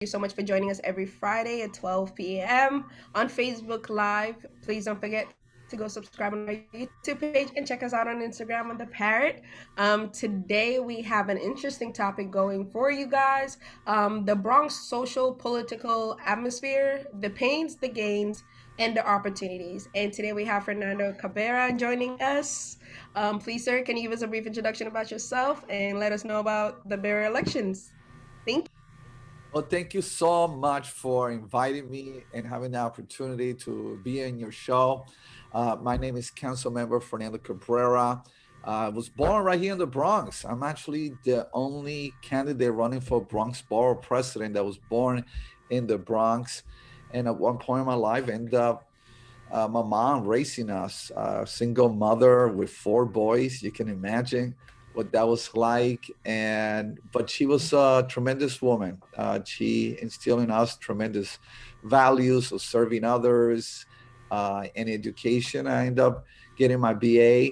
you so much for joining us every Friday at 12 p.m. on Facebook Live. Please don't forget to go subscribe on our YouTube page and check us out on Instagram on the Parrot. Today we have an interesting topic going for you guys. The Bronx social political atmosphere, the pains, the gains, and the opportunities. And today we have Fernando Cabrera joining us. Please, sir, can you give us a brief introduction about yourself and let us know about the Barrier elections? Thank Well, thank you so much for inviting me and having the opportunity to be in your show. My name is Council Member Fernando Cabrera. I was born right here in the Bronx. I'm actually the only candidate running for Bronx Borough President that was born in the Bronx. And at one point in my life, ended up my mom raising us, a single mother with four boys. You can imagine what that was like. And but she was a tremendous woman. She instilled in us tremendous values of serving others and education. I ended up getting my BA,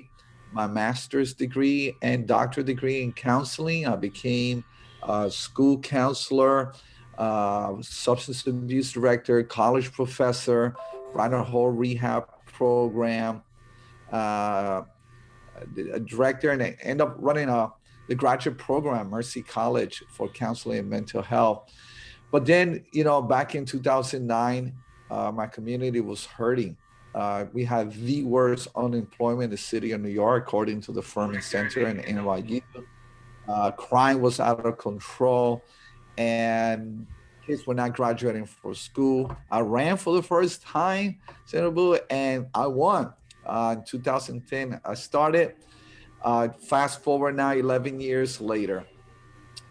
my master's degree, and doctorate degree in counseling. I became a school counselor, substance abuse director, college professor, ran a whole rehab program, uh, a director, and I ended up running the graduate program, Mercy College, for counseling and mental health. But then, back in 2009, my community was hurting. We had the worst unemployment in the city of New York, according to the Furman Center and NYU. Crime was out of control, and kids were not graduating for school. I ran for the first time, Sainabou, and I won. In 2010, I started. Fast forward now, 11 years later,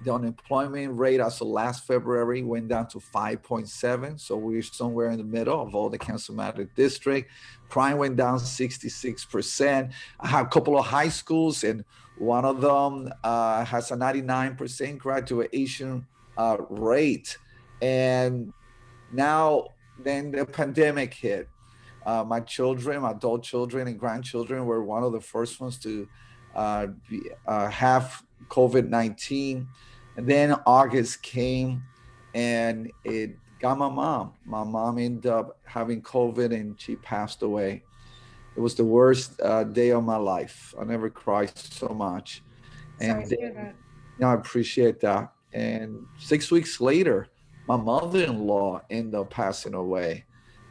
the unemployment rate as of last February went down to 5.7. So we're somewhere in the middle of all the councilmatic district. Crime went down 66%. I have a couple of high schools, and one of them has a 99% graduation rate. And now, then the pandemic hit. My children, my adult children and grandchildren were one of the first ones to have COVID-19. And then August came and it got my mom. My mom ended up having COVID and she passed away. It was the worst day of my life. I never cried so much. you. And Sorry to hear then, that. I appreciate that. And 6 weeks later, my mother-in-law ended up passing away.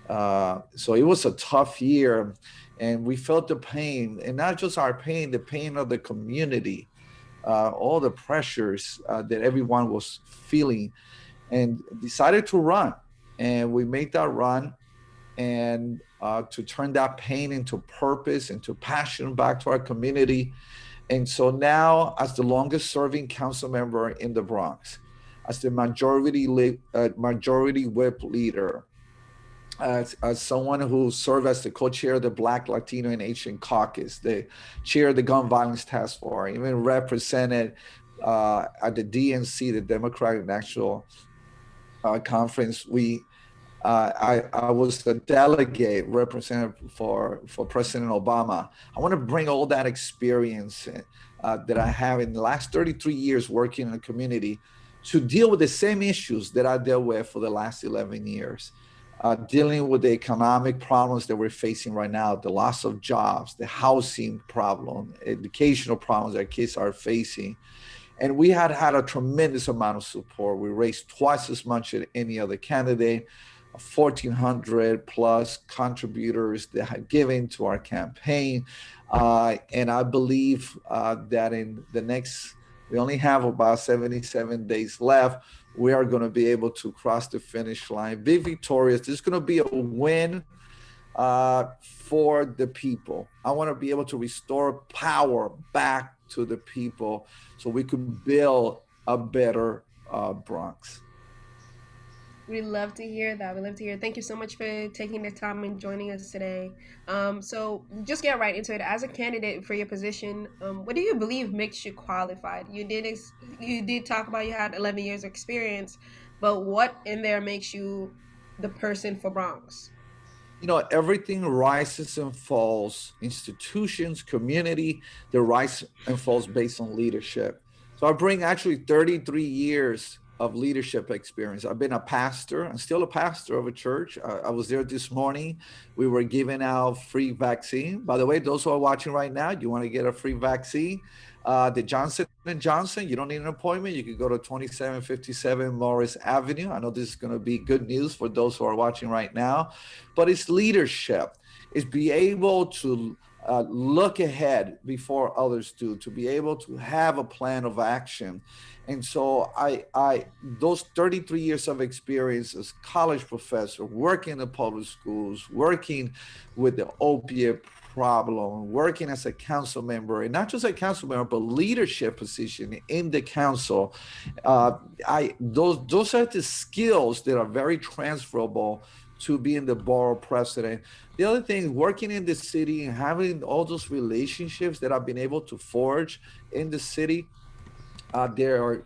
So it was a tough year, and we felt the pain, and not just our pain, the pain of the community, all the pressures that everyone was feeling, and decided to run. And we made that run, and to turn that pain into purpose, into passion back to our community. And so now, as the longest serving council member in the Bronx, as the majority whip leader, as someone who served as the co-chair of the Black, Latino, and Asian Caucus, the chair of the Gun Violence Task Force, even represented at the DNC, the Democratic National Conference. I was a delegate representative for President Obama. I want to bring all that experience that I have in the last 33 years working in the community to deal with the same issues that I dealt with for the last 11 years. Dealing with the economic problems that we're facing right now, the loss of jobs, the housing problem, educational problems that kids are facing. And we had a tremendous amount of support. We raised twice as much as any other candidate, 1,400 plus contributors that had given to our campaign. And I believe that in the next, we only have about 77 days left. We are going to be able to cross the finish line, be victorious. This is going to be a win for the people. I want to be able to restore power back to the people so we can build a better Bronx. We love to hear that. We love to hear. Thank you so much for taking the time and joining us today. So just get right into it. As a candidate for your position, what do you believe makes you qualified? You did talk about you had 11 years of experience, but what in there makes you the person for Bronx? Everything rises and falls, institutions, community, the rise and falls based on leadership. So I bring actually 33 years of leadership experience. I've been a pastor. I'm still a pastor of a church. I was there this morning. We were giving out free vaccine. By the way, those who are watching right now, you want to get a free vaccine, the Johnson and Johnson, you don't need an appointment. You can go to 2757 Morris Avenue. I know this is going to be good news for those who are watching right now, but it's leadership. It's be able to look ahead before others do, to be able to have a plan of action. And so those 33 years of experience as college professor, working in the public schools, working with the opiate problem, working as a council member, and not just a council member, but leadership position in the council. Those are the skills that are very transferable to being the borough president. The other thing, working in the city and having all those relationships that I've been able to forge in the city. There are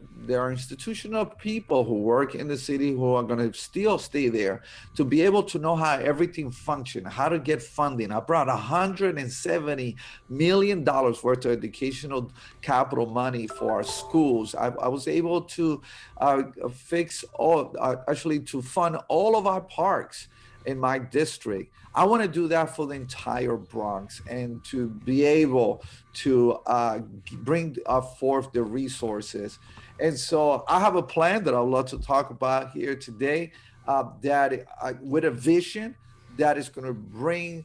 institutional people who work in the city who are going to still stay there to be able to know how everything functions, how to get funding. I brought $170 million worth of educational capital money for our schools. I was able to to fund all of our parks in my district. I want to do that for the entire Bronx and to be able to bring forth the resources. And so I have a plan that I'd love to talk about here today with a vision that is going to bring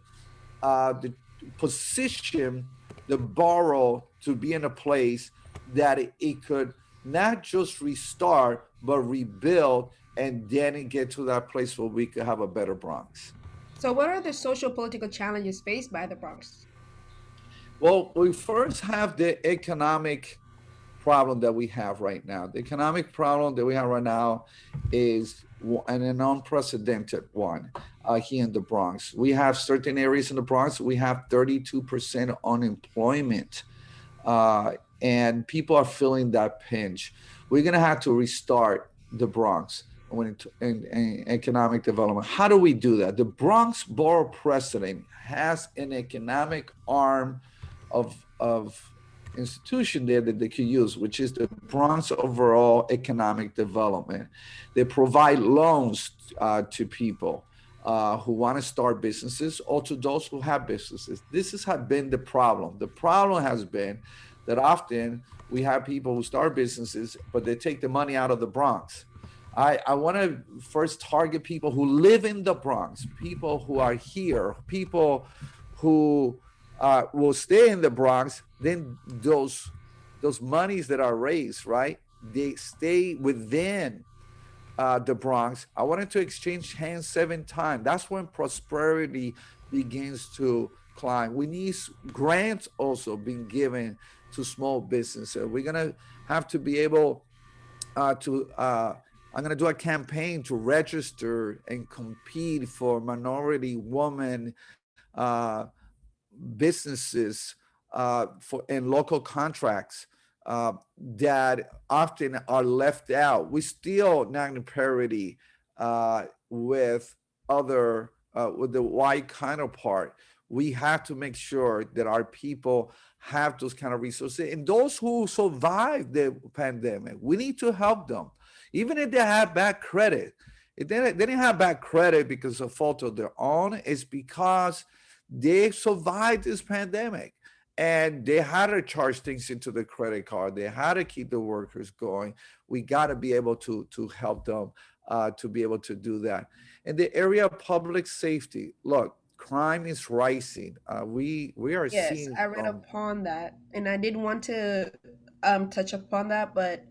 the position the borough to be in a place that it could not just restart, but rebuild, and then get to that place where we could have a better Bronx. So, what are the social political challenges faced by the Bronx? Well, we first have the economic problem that we have right now. The economic problem that we have right now is an unprecedented one here in the Bronx. We have certain areas in the Bronx, we have 32% unemployment, and people are feeling that pinch. We're going to have to restart the Bronx in economic development. How do we do that? The Bronx Borough President has an economic arm of institution there that they could use, which is the Bronx Overall Economic Development. They provide loans to people who want to start businesses or to those who have businesses. This has been the problem. The problem has been that often we have people who start businesses, but they take the money out of the Bronx. I want to first target people who live in the Bronx, people who are here, people who will stay in the Bronx. Then those monies that are raised, right, they stay within the Bronx. I wanted to exchange hands 7 times. That's when prosperity begins to climb. We need grants also being given to small businesses. We're gonna have to be able I'm going to do a campaign to register and compete for minority woman businesses and local contracts that often are left out. We still not in parity with the white counterpart. We have to make sure that our people have those kind of resources. And those who survived the pandemic, we need to help them. Even if they have bad credit, if they didn't have bad credit because of fault of their own, it's because they survived this pandemic and they had to charge things into the credit card. They had to keep the workers going. We got to be able to help them to be able to do that. In the area of public safety, look, crime is rising. We are Yes, seeing I read upon that, and I did want to touch upon that, but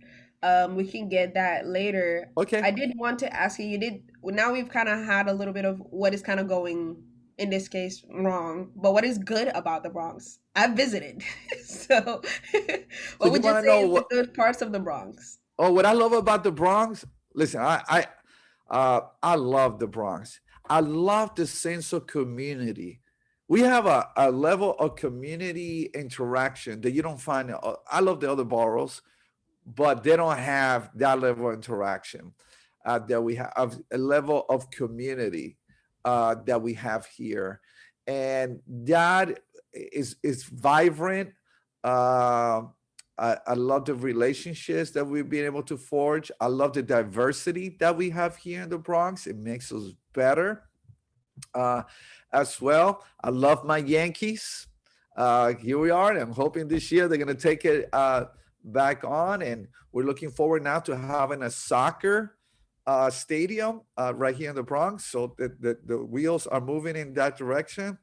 we can get that later. okay. I did want to ask you. You did now. We've kind of had a little bit of what is kind of going in this case wrong, but what is good about the Bronx? I've visited, so So what you would you want to say know is the what? good parts of the Bronx? Oh, what I love about the Bronx? Listen, I love the Bronx. I love the sense of community. We have a level of community interaction that you don't find. I love the other boroughs, but they don't have that level of interaction that we have, a level of community that we have here, and that is vibrant. I love the relationships that we've been able to forge. I love the diversity that we have here in the Bronx. It makes us better uh, as well. I love my Yankees. Here we are. I'm hoping this year they're going to take it back on, and we're looking forward now to having a soccer stadium right here in the Bronx. So the wheels are moving in that direction.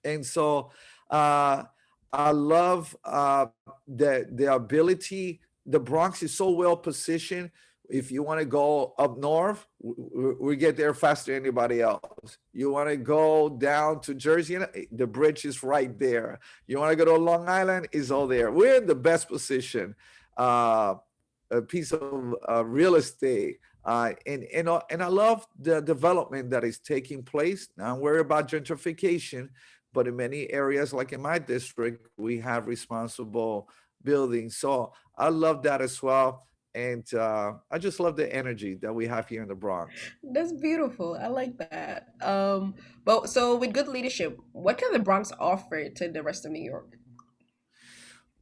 And so uh, I love the ability. The Bronx is so well positioned. If you want to go up north, we get there faster than anybody else. You want to go down to Jersey, the bridge is right there. You want to go to Long Island, it's all there. We're in the best position, a piece of real estate. And I love the development that is taking place. Now I'm worried about gentrification, but in many areas, like in my district, we have responsible buildings. So I love that as well. And I just love the energy that we have here in the Bronx. That's beautiful. I like that. But so with good leadership, what can the Bronx offer to the rest of New York?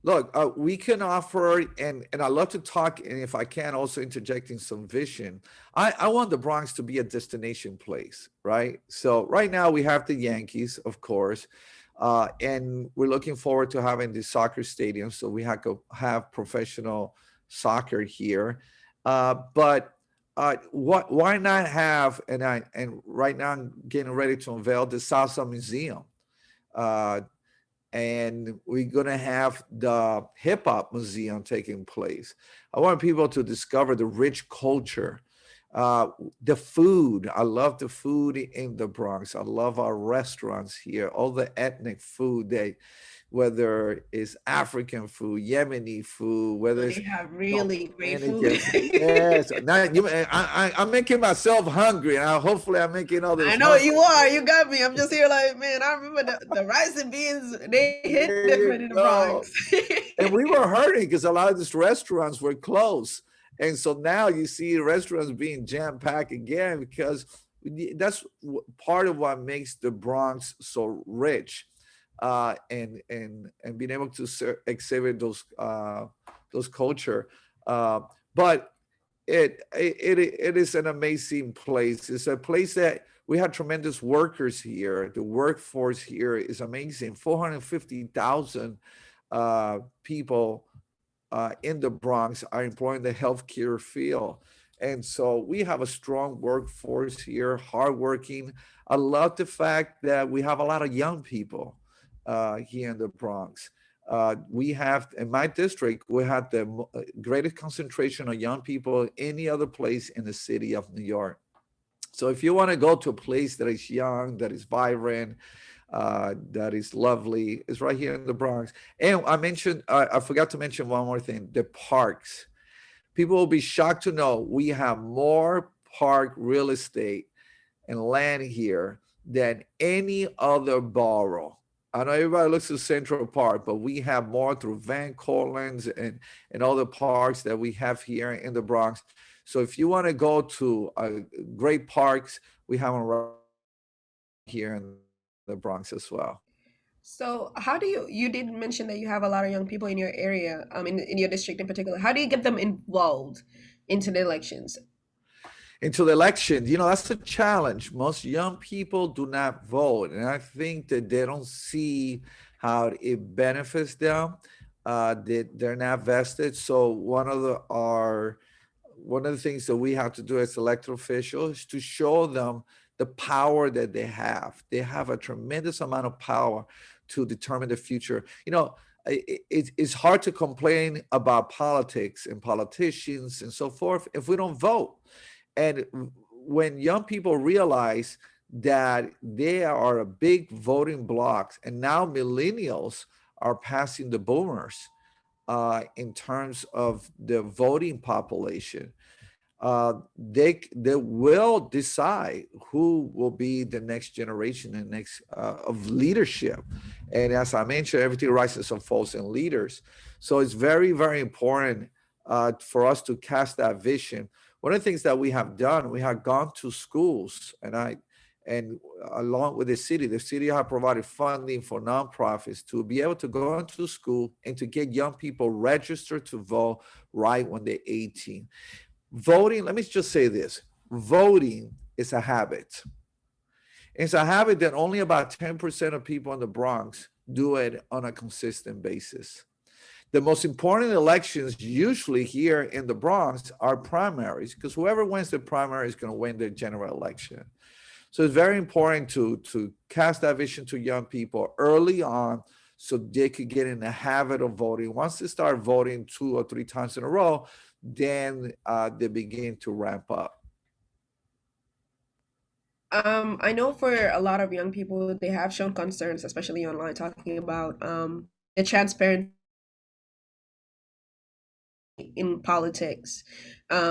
Look, we can offer, and I love to talk, and if I can, also interjecting some vision. I want the Bronx to be a destination place, right? So right now we have the Yankees, of course, and we're looking forward to having the soccer stadium, so we have to have professional soccer here. But why not have, and right now I'm getting ready to unveil the Salsa Museum. Uh, and we're gonna have the hip hop museum taking place. I want people to discover the rich culture, the food. I love the food in the Bronx. I love our restaurants here, all the ethnic food. Whether it's African food, Yemeni food, whether So it's they have really great food. Dominican food. Yes, now I'm making myself hungry, and hopefully I'm making I others know hungry. you are. You got me. I'm just here like, man, I remember the rice and beans, they hit There different you in the Bronx. go. And we were hurting because a lot of these restaurants were closed. And so now you see restaurants being jam packed again because that's part of what makes the Bronx so rich, and being able to exhibit those culture. Uh, but it is an amazing place. It's a place that we have tremendous workers here. The workforce here is amazing. 450,000 people in the Bronx are employed in the healthcare field. And so we have a strong workforce here, hardworking. I love the fact that we have a lot of young people here in the Bronx. We have, in my district, we have the greatest concentration of young people any other place in the city of New York. So if you want to go to a place that is young, that is vibrant, that is lovely, it's right here in the Bronx. And I forgot to mention one more thing: the parks. People will be shocked to know we have more park real estate and land here than any other borough. I know everybody looks at Central Park, but we have more through Van Cortlands and other parks that we have here in the Bronx. So if you want to go to great parks, we have them right here in the Bronx as well. So how do you did mention that you have a lot of young people in your area, in your district in particular. How do you get them involved into the elections? Into the election, that's a challenge. Most young people do not vote, and I think that they don't see how it benefits them. They're not vested. So one of the things that we have to do as elected officials is to show them the power that they have. They have a tremendous amount of power to determine the future. It's hard to complain about politics and politicians and so forth if we don't vote. And when young people realize that they are a big voting bloc, and now millennials are passing the boomers in terms of the voting population, they will decide who will be the next generation and next of leadership. And as I mentioned, everything rises and falls in leaders. So it's very, very important for us to cast that vision. One of the things that we have done, we have gone to schools, and along with the city have provided funding for nonprofits to be able to go into school and to get young people registered to vote right when they're 18. Voting, let me just say this, voting is a habit. It's a habit that only about 10% of people in the Bronx do it on a consistent basis. The most important elections usually here in the Bronx are primaries, because whoever wins the primary is going to win the general election. So it's very important to cast that vision to young people early on so they could get in the habit of voting. Once they start voting 2 or 3 times in a row, then they begin to ramp up. I know for a lot of young people, they have shown concerns, especially online, talking about the transparency in politics.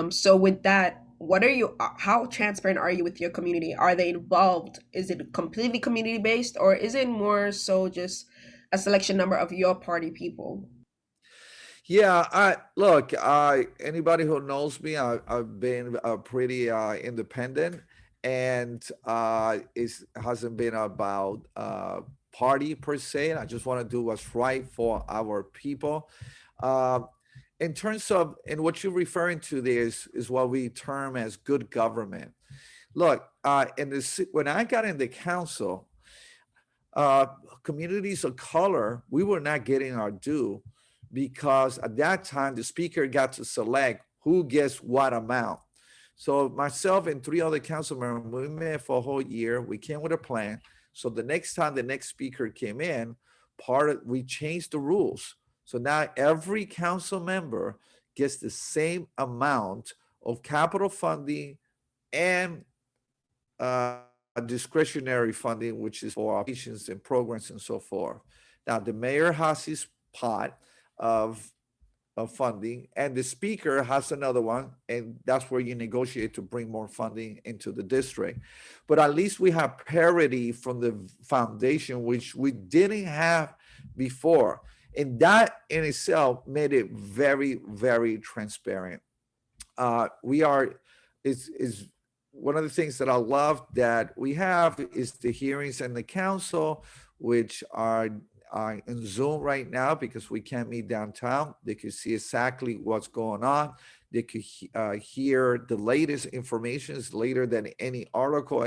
So with that, what are you? How transparent are you with your community? Are they involved? Is it completely community based, or is it more so just a selection number of your party people? Yeah, I look. Anybody who knows me, I've been pretty independent, and it hasn't been about party per se. I just want to do what's right for our people. Uh, in terms of, and what you're referring to there is what we term as good government. Look, in this, when I got in the council, uh, communities of color, we were not getting our due because at that time the speaker got to select who gets what amount. So myself and 3 other council members, we met for a whole year. We came with a plan. So the next time the next speaker came in, we changed the rules. So now every council member gets the same amount of capital funding and discretionary funding, which is for operations and programs and so forth. Now, the mayor has his pot of, of funding, and the speaker has another one, and that's where you negotiate to bring more funding into the district. But at least we have parity from the foundation, which we didn't have before. And that in itself made it very, very transparent. We are is one of the things that I love that we have is the hearings in the council, which are in Zoom right now because we can't meet downtown. They could see exactly what's going on. They could hear the latest information is later than any article,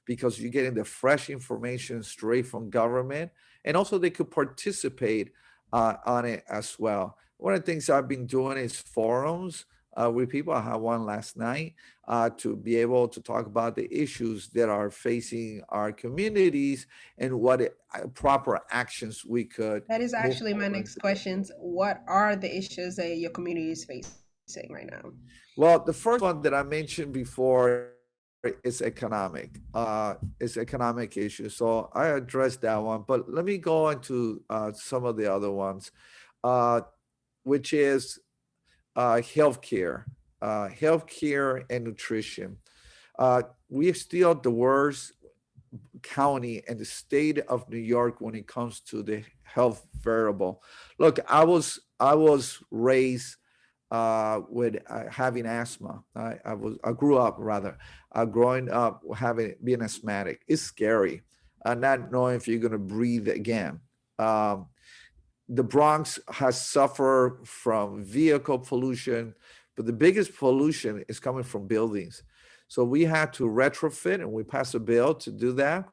because you're getting the fresh information straight from government, and also they could participate on it as well. One of the things I've been doing is forums with people. I had one last night to be able to talk about the issues that are facing our communities and what proper actions we could That is move actually my forward. next questions. What are the issues that your community is facing right now? Well, the first one that I mentioned before is economic. Is economic issue. So I addressed that one, but let me go into some of the other ones, uh, which is healthcare, healthcare and nutrition. We are still the worst county in the state of New York when it comes to the health variable. Look, I was raised with having asthma. I grew up rather growing up having being asthmatic. It's scary, not knowing if you're going to breathe again. Um, the Bronx has suffered from vehicle pollution, but the biggest pollution is coming from buildings. So we had to retrofit, and we passed a bill to do that.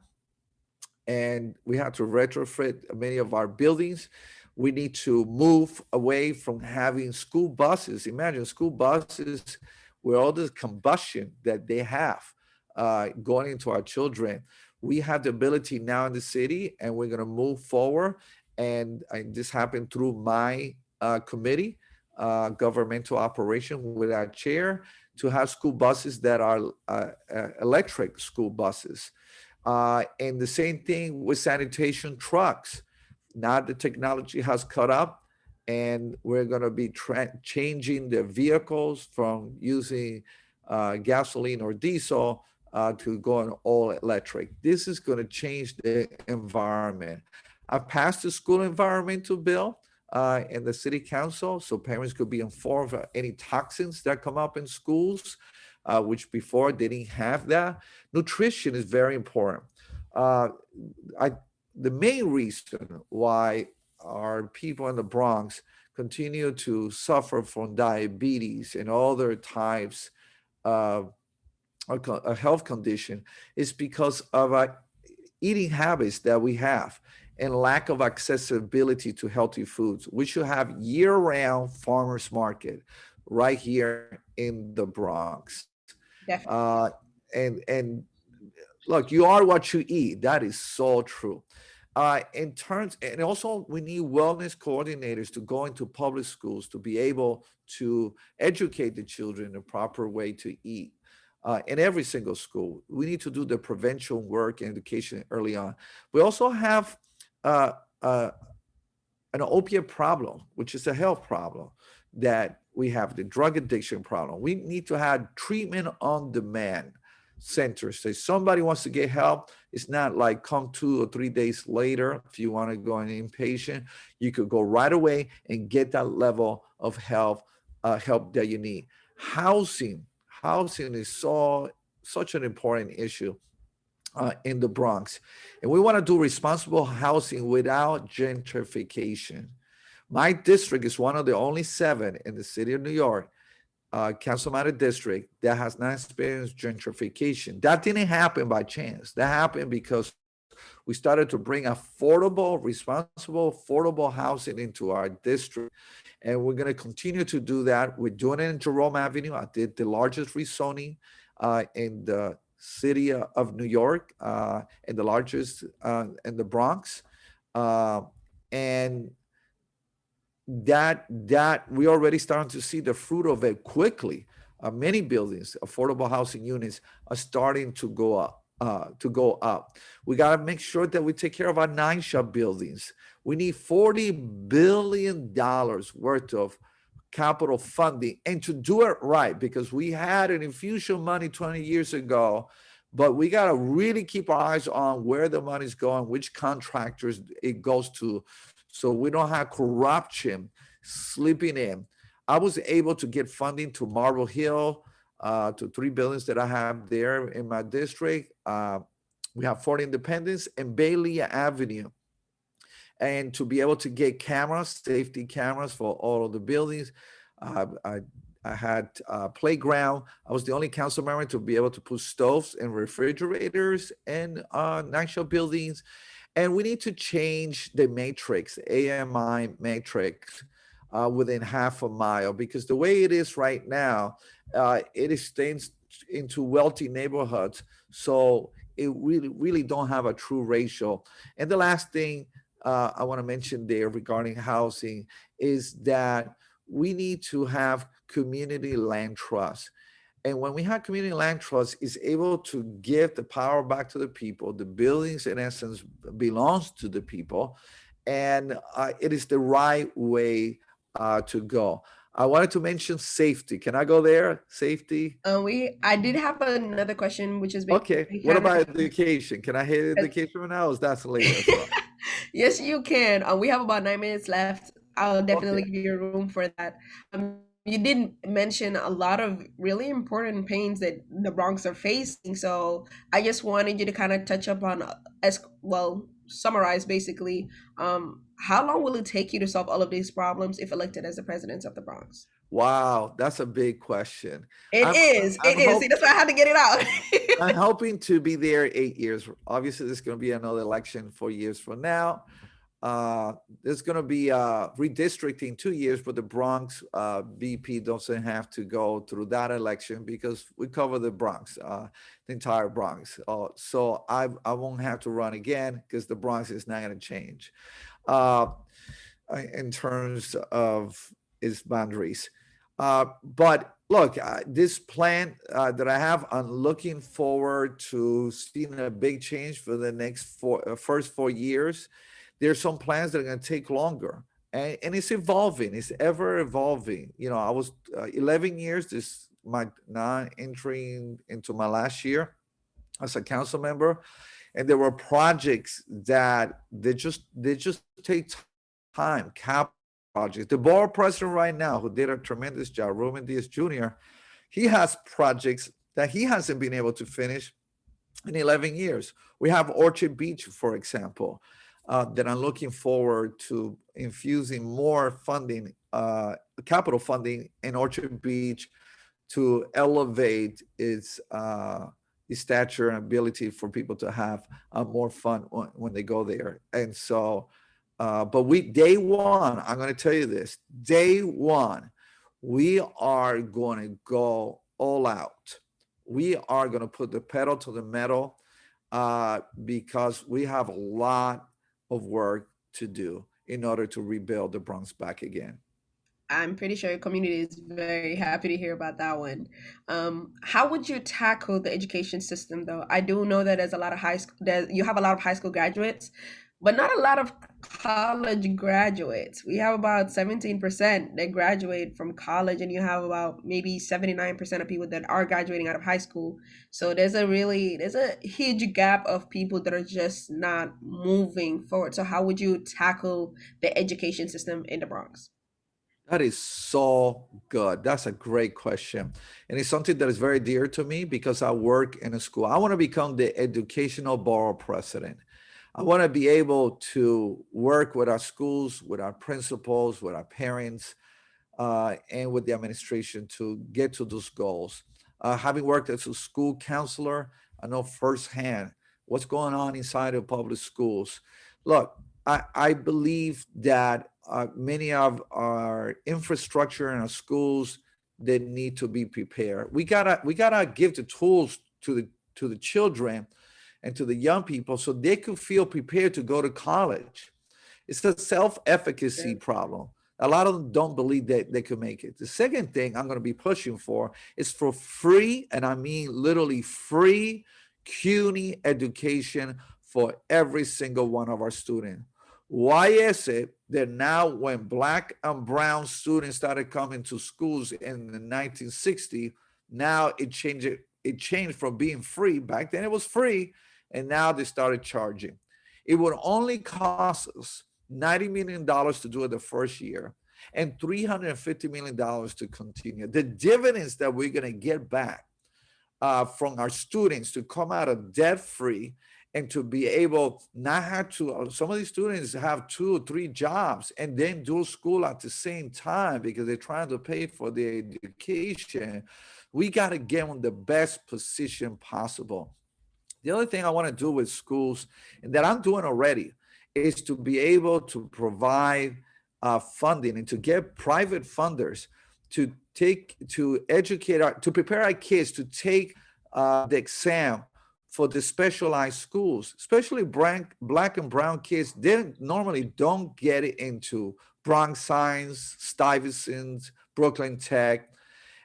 And we had to retrofit many of our buildings. We need to move away from having school buses. Imagine school buses with all this combustion that they have going into our children. We have the ability now in the city, and we're going to move forward. And this happened through my committee, governmental operation, with our chair, to have school buses that are electric school buses. And the same thing with sanitation trucks. Now the technology has caught up, and we're going to be changing the vehicles from using gasoline or diesel to going all electric. This is going to change the environment. I passed the school environmental bill in the city council, so parents could be informed of any toxins that come up in schools. which before they didn't have that. Nutrition is very important. Uh, I the main reason why our people in the Bronx continue to suffer from diabetes and other types of a health condition is because of eating habits that we have and lack of accessibility to healthy foods. We should have year-round farmers market right here in the Bronx. Definitely. And look, you are what you eat. That is so true. In terms, and also we need wellness coordinators to go into public schools to be able to educate the children the proper way to eat. In every single school, we need to do the prevention work and education early on. We also have uh, uh, an opiate problem, which is a health problem that we have, the drug addiction problem. We need to have treatment on demand centers. So if somebody wants to get help, it's not like come 2 or 3 days later. If you want to go an inpatient, you could go right away and get that level of help that you need. Housing is such an important issue in the Bronx. And we want to do responsible housing without gentrification. My district is one of the only 7 in the city of New York, Councilman District, that has not experienced gentrification. That didn't happen by chance. That happened because we started to bring affordable, responsible, affordable housing into our district. And we're going to continue to do that. We're doing it in Jerome Avenue. I did the largest rezoning in the city of New York, and the largest in the Bronx. And that we already starting to see the fruit of it quickly. Many buildings, affordable housing units, are starting to go up. We got to make sure that we take care of our 9-shop buildings. We need $40 billion worth of capital funding, and to do it right, because we had an infusion money 20 years ago, but we got to really keep our eyes on where the money's going, which contractors it goes to, so we don't have corruption slipping in. I was able to get funding to Marble Hill, to 3 buildings that I have there in my district. We have Fort Independence and Bailey Avenue. And to be able to get cameras, safety cameras for all of the buildings. I had a playground. I was the only council member to be able to put stoves and refrigerators in national buildings. And we need to change the matrix, AMI matrix, within half a mile, because the way it is right now, it extends into wealthy neighborhoods. So it really don't have a true ratio. And the last thing I want to mention there regarding housing is that we need to have community land trust. And when we have community land trust, it's able to give the power back to the people. The buildings, in essence, belongs to the people, and it is the right way to go. I wanted to mention safety. Can I go there? Safety. I did have another question, which is Okay. basically What kind about of education? Can I hit education right now? Or is that later as well? yes, you can. We have about 9 minutes left. I'll definitely Okay. give you room for that. You did mention a lot of really important pains that the Bronx are facing. So I just wanted you to kind of touch up on, as well, summarize basically, how long will it take you to solve all of these problems if elected as the president of the Bronx? Wow, that's a big question. It I'm is. I'm It is. See, hope that's why I had to get it I'm out. hoping to be there 8 years. Obviously, there's going to be another election 4 years from now. There's going to be redistricting 2 years, but the Bronx VP doesn't have to go through that election because we cover the Bronx, the entire Bronx. So I won't have to run again because the Bronx is not going to change uh, in terms of its boundaries. But look, this plan that I have, I'm looking forward to seeing a big change for the first 4 years. There's some plans that are going to take longer, and it's evolving. It's ever evolving. I was 11 years. This my now entering into my last year as a council member, and there were projects that they just take time. Cap projects. The board president right now, who did a tremendous job, Roman Diaz Jr., he has projects that he hasn't been able to finish in 11 years. We have Orchard Beach, for example, that I'm looking forward to infusing more funding, capital funding in Orchard Beach to elevate its stature and ability for people to have more fun when they go there. And so, but day one, I'm going to tell you this, day one, we are going to go all out. We are going to put the pedal to the metal because we have a lot of work to do in order to rebuild the Bronx back again. I'm pretty sure your community is very happy to hear about that one. How would you tackle the education system, though? I do know that there's a lot of high school. That you have a lot of high school graduates, but not a lot of college graduates. We have about 17% that graduate from college, and you have about maybe 79% of people that are graduating out of high school. So there's a huge gap of people that are just not moving forward. So how would you tackle the education system in the Bronx? That is so good. That's a great question. And it's something that is very dear to me because I work in a school. I want to become the educational board president. I want to be able to work with our schools, with our principals, with our parents, and with the administration to get to those goals. Having worked as a school counselor, I know firsthand what's going on inside of public schools. Look, I believe that many of our infrastructure in our schools, they need to be prepared. We gotta give the tools to the children and to the young people so they could feel prepared to go to college. It's a self-efficacy problem. A lot of them don't believe that they could make it. The second thing I'm going to be pushing for is for free, and I mean literally free CUNY education for every single one of our students. Why is it that now when black and brown students started coming to schools in the 1960s, now it changed from being free. Back then it was free, and now they started charging. It would only cost us $90 million to do it the first year and $350 million to continue. The dividends that we're going to get back from our students to come out of debt free and to be able not have to, some of these students have 2 or 3 jobs and then do school at the same time because they're trying to pay for their education. We got to get them the best position possible. The other thing I want to do with schools, and that I'm doing already, is to be able to provide funding and to get private funders to educate to prepare our kids to take the exam for the specialized schools, especially black and brown kids. They normally don't get it into Bronx Science, Stuyvesant, Brooklyn Tech.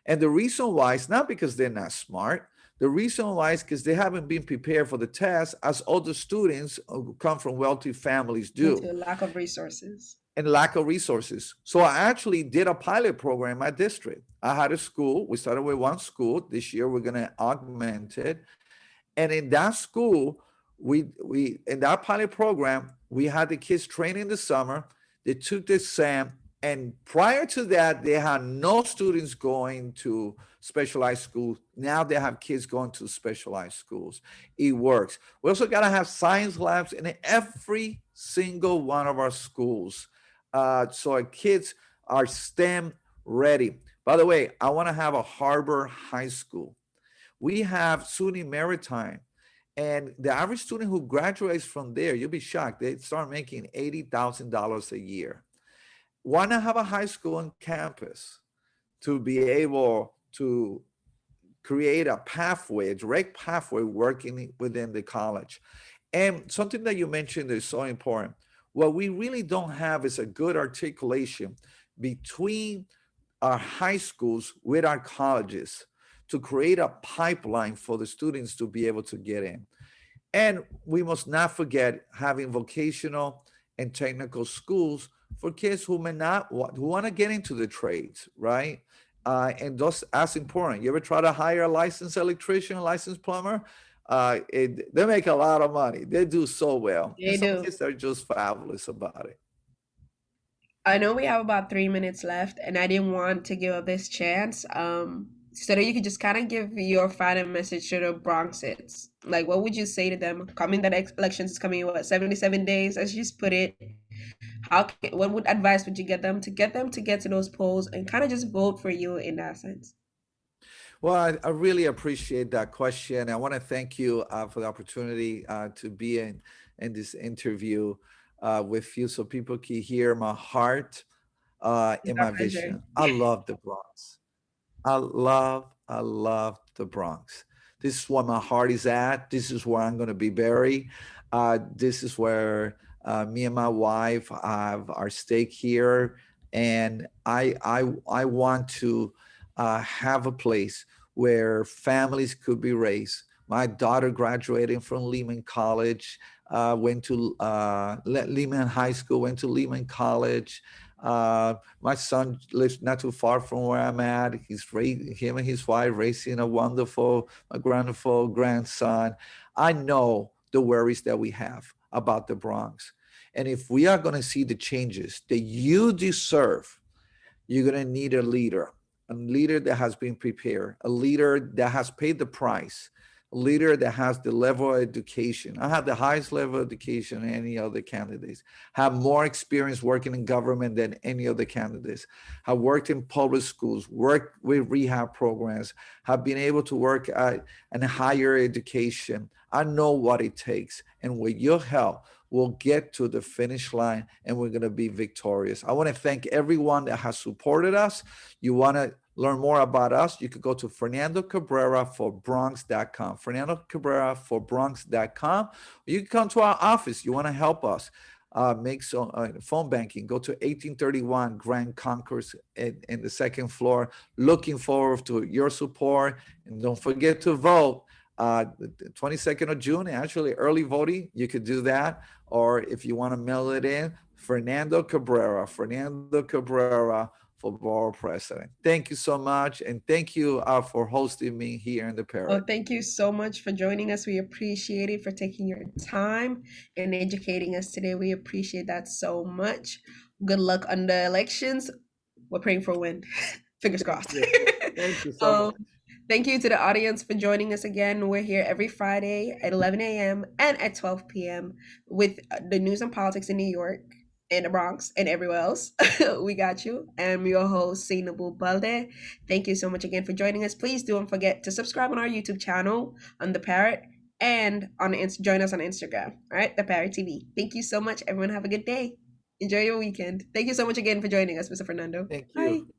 And the reason why is not because they're not smart. The reason why is because they haven't been prepared for the test as other students who come from wealthy families Due do, to lack of resources. and lack of resources. So I actually did a pilot program in my district. I had a school. We started with one school. This year we're going to augment it. And in that school, we in that pilot program, we had the kids train in the summer. They took the exam, and prior to that, they had no students going to specialized schools. Now they have kids going to specialized schools. It works. We also got to have science labs in every single one of our schools, so our kids are STEM ready. By the way, I want to have a Harbor High School. We have SUNY Maritime, and the average student who graduates from there, you'll be shocked, they start making $80,000 a year. Why not have a high school on campus to be able to create a pathway, a direct pathway working within the college? And something that you mentioned is so important. What we really don't have is a good articulation between our high schools with our colleges to create a pipeline for the students to be able to get in. And we must not forget having vocational and technical schools for kids who may not who want to get into the trades, right? And those as important. You ever try to hire a licensed electrician, a licensed plumber? They make a lot of money. They do so well, and They some do. kids are just fabulous about it. I know we have about 3 minutes left, and I didn't want to give up this chance. so that you could just kind of give your final message to the Bronxites. Like, what would you say to them? Coming that elections is coming in what 77 days, as you just put it. What would advice would you get them to get to those polls and kind of just vote for you in that sense? Well, I really appreciate that question. I want to thank you for the opportunity to be in this interview with you so people can hear my heart It's and our my pleasure. vision. I love the Bronx. I love the Bronx. This is where my heart is at. This is where I'm going to be buried. This is where me and my wife have our stake here, and I want to have a place where families could be raised. My daughter graduating from Lehman College, went to Lehman High School, went to Lehman College. My son lives not too far from where I'm at. Him and his wife raising a wonderful grandson. I know the worries that we have about the Bronx. And if we are going to see the changes that you deserve, you're going to need a leader that has been prepared, a leader that has paid the price, a leader that has the level of education. I have the highest level of education than any other candidates, have more experience working in government than any other candidates, have worked in public schools, worked with rehab programs, have been able to work at in higher education. I know what it takes. And with your help, we'll get to the finish line and we're going to be victorious. I want to thank everyone that has supported us. You want to learn more about us, you could go to Fernando Cabrera for Bronx.com. Fernando Cabrera for Bronx.com. You can come to our office. You want to help us. Make some phone banking. Go to 1831 Grand Concourse in the second floor. Looking forward to your support. And don't forget to vote. The 22nd of June, actually early voting, you could do that. Or if you want to mail it in, Fernando Cabrera for borough president. Thank you so much. And thank you for hosting me here in the Oh, Parrot. thank you so much for joining us. We appreciate it for taking your time and educating us today. We appreciate that so much. Good luck on the elections. We're praying for a win. Fingers Thank crossed. you. Thank you so um, much. Thank you to the audience for joining us again. We're here every Friday at 11 a.m. and at 12 p.m. with the news and politics in New York and the Bronx and everywhere else. We got you. I'm your host, Sainabou Baldeh. Thank you so much again for joining us. Please don't forget to subscribe on our YouTube channel on The Parrot and join us on Instagram, all right? The Parrot TV. Thank you so much. Everyone have a good day. Enjoy your weekend. Thank you so much again for joining us, Mr. Fernando. Thank you. Bye.